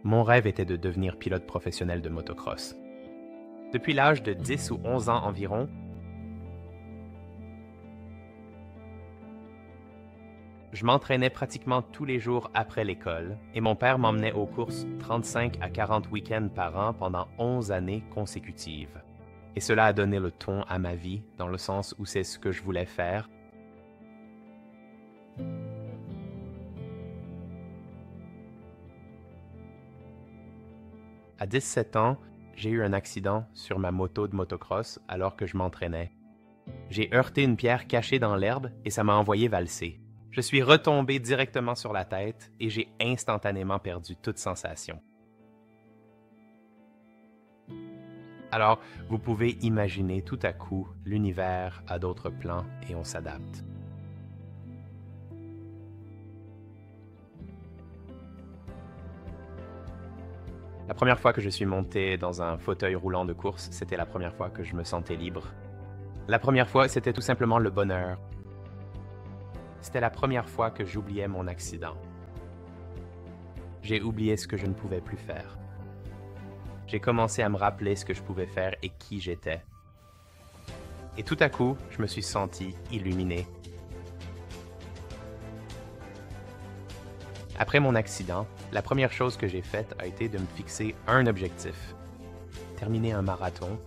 Mon rêve était de devenir pilote professionnel de motocross. Depuis l'âge de 10 ou 11 ans environ, je m'entraînais pratiquement tous les jours après l'école et mon père m'emmenait aux courses 35 à 40 week-ends par an pendant 11 années consécutives. Et cela a donné le ton à ma vie, dans le sens où c'est ce que je voulais faire. À 17 ans, j'ai eu un accident sur ma moto de motocross alors que je m'entraînais. J'ai heurté une pierre cachée dans l'herbe et ça m'a envoyé valser. Je suis retombé directement sur la tête et j'ai instantanément perdu toute sensation. Alors, vous pouvez imaginer tout à coup l'univers a d'autres plans et on s'adapte. La première fois que je suis monté dans un fauteuil roulant de course, c'était la première fois que je me sentais libre. La première fois, c'était tout simplement le bonheur. C'était la première fois que j'oubliais mon accident. J'ai oublié ce que je ne pouvais plus faire. J'ai commencé à me rappeler ce que je pouvais faire et qui j'étais. Et tout à coup, je me suis senti illuminé. Après mon accident, la première chose que j'ai faite a été de me fixer un objectif. Terminer un marathon.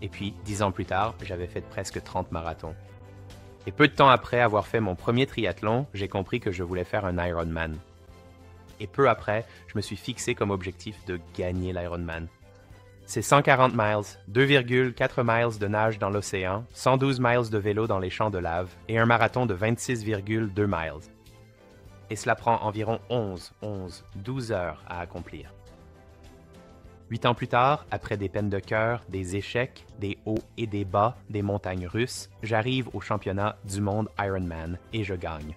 Et puis, 10 ans plus tard, j'avais fait presque 30 marathons. Et peu de temps après avoir fait mon premier triathlon, j'ai compris que je voulais faire un Ironman. Et peu après, je me suis fixé comme objectif de gagner l'Ironman. C'est 140 miles, 2,4 miles de nage dans l'océan, 112 miles de vélo dans les champs de lave et un marathon de 26,2 miles. Et cela prend environ 12 heures à accomplir. 8 ans plus tard, après des peines de cœur, des échecs, des hauts et des bas, des montagnes russes, j'arrive au championnat du monde Ironman et je gagne.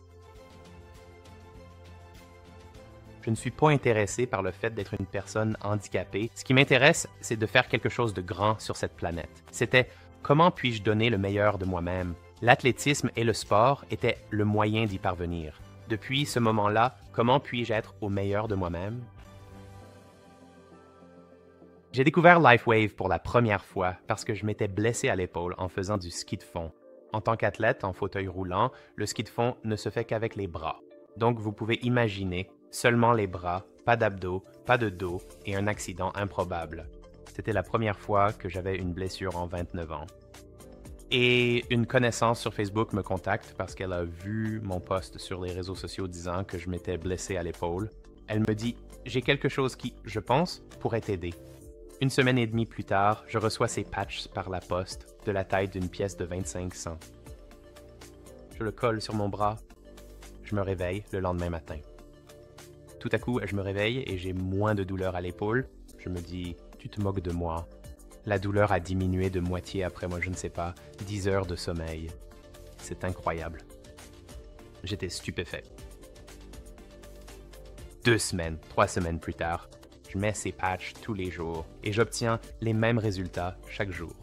Je ne suis pas intéressé par le fait d'être une personne handicapée. Ce qui m'intéresse, c'est de faire quelque chose de grand sur cette planète. C'était comment puis-je donner le meilleur de moi-même? L'athlétisme et le sport étaient le moyen d'y parvenir. Depuis ce moment-là, comment puis-je être au meilleur de moi-même? J'ai découvert LifeWave pour la première fois parce que je m'étais blessé à l'épaule en faisant du ski de fond. En tant qu'athlète en fauteuil roulant, le ski de fond ne se fait qu'avec les bras. Donc vous pouvez imaginer seulement les bras, pas d'abdos, pas de dos et un accident improbable. C'était la première fois que j'avais une blessure en 29 ans. Et une connaissance sur Facebook me contacte parce qu'elle a vu mon post sur les réseaux sociaux disant que je m'étais blessé à l'épaule. Elle me dit « J'ai quelque chose qui, je pense, pourrait t'aider. » Une semaine et demie plus tard, je reçois ces patchs par la poste de la taille d'une pièce de 25 cents. Je le colle sur mon bras. Je me réveille le lendemain matin. Tout à coup, je me réveille et j'ai moins de douleur à l'épaule. Je me dis « Tu te moques de moi. » La douleur a diminué de moitié après, moi je ne sais pas, 10 heures de sommeil. C'est incroyable. J'étais stupéfait. 2 semaines, 3 semaines plus tard, je mets ces patchs tous les jours et j'obtiens les mêmes résultats chaque jour.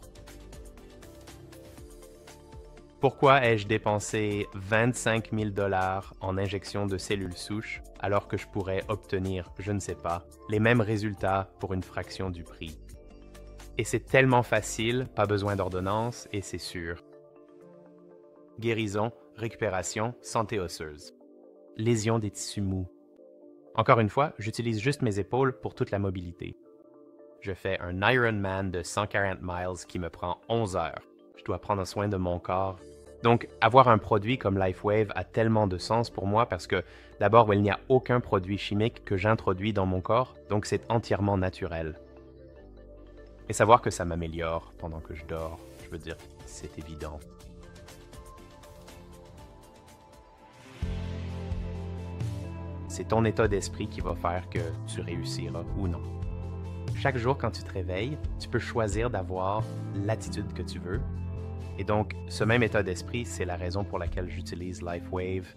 Pourquoi ai-je dépensé 25 000 $ en injection de cellules souches alors que je pourrais obtenir, je ne sais pas, les mêmes résultats pour une fraction du prix? Et c'est tellement facile, pas besoin d'ordonnance et c'est sûr. Guérison, récupération, santé osseuse. Lésion des tissus mous. Encore une fois, j'utilise juste mes épaules pour toute la mobilité. Je fais un Ironman de 140 miles qui me prend 11 heures. Je dois prendre soin de mon corps. Donc, avoir un produit comme LifeWave a tellement de sens pour moi parce que, d'abord, il n'y a aucun produit chimique que j'introduis dans mon corps, donc c'est entièrement naturel. Et savoir que ça m'améliore pendant que je dors, je veux dire, c'est évident. C'est ton état d'esprit qui va faire que tu réussiras ou non. Chaque jour, quand tu te réveilles, tu peux choisir d'avoir l'attitude que tu veux. Et donc, ce même état d'esprit, c'est la raison pour laquelle j'utilise LifeWave.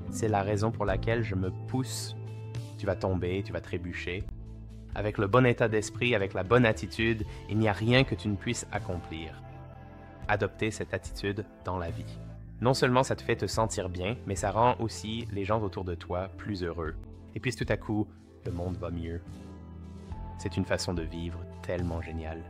C'est la raison pour laquelle je me pousse. Tu vas tomber, tu vas trébucher. Avec le bon état d'esprit, avec la bonne attitude, il n'y a rien que tu ne puisses accomplir. Adopter cette attitude dans la vie. Non seulement ça te fait te sentir bien, mais ça rend aussi les gens autour de toi plus heureux. Et puis tout à coup, le monde va mieux. C'est une façon de vivre tellement géniale.